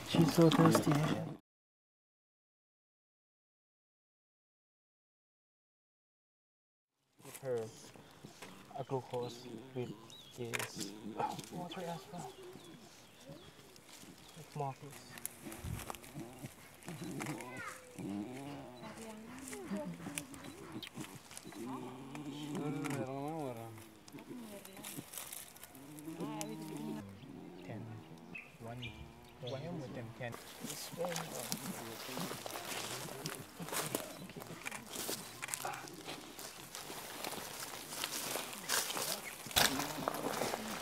She's so thirsty. Give her a glucose with this water as well. With more please. Can this way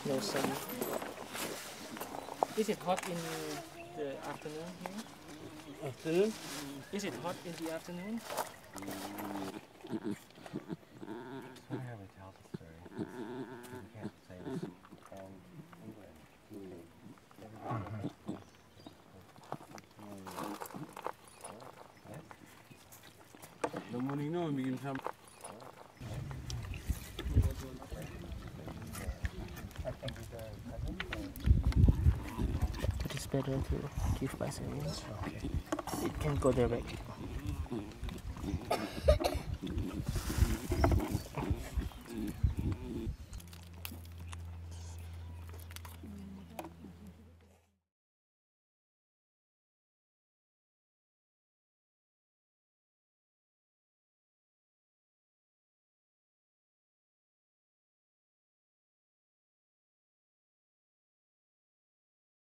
no sun. Is it hot in the afternoon here? Afternoon? Is it hot in the afternoon? I have a tell the story. You can't say this. The morning no, we can come. It is better to give by seconds. Okay. It can go direct.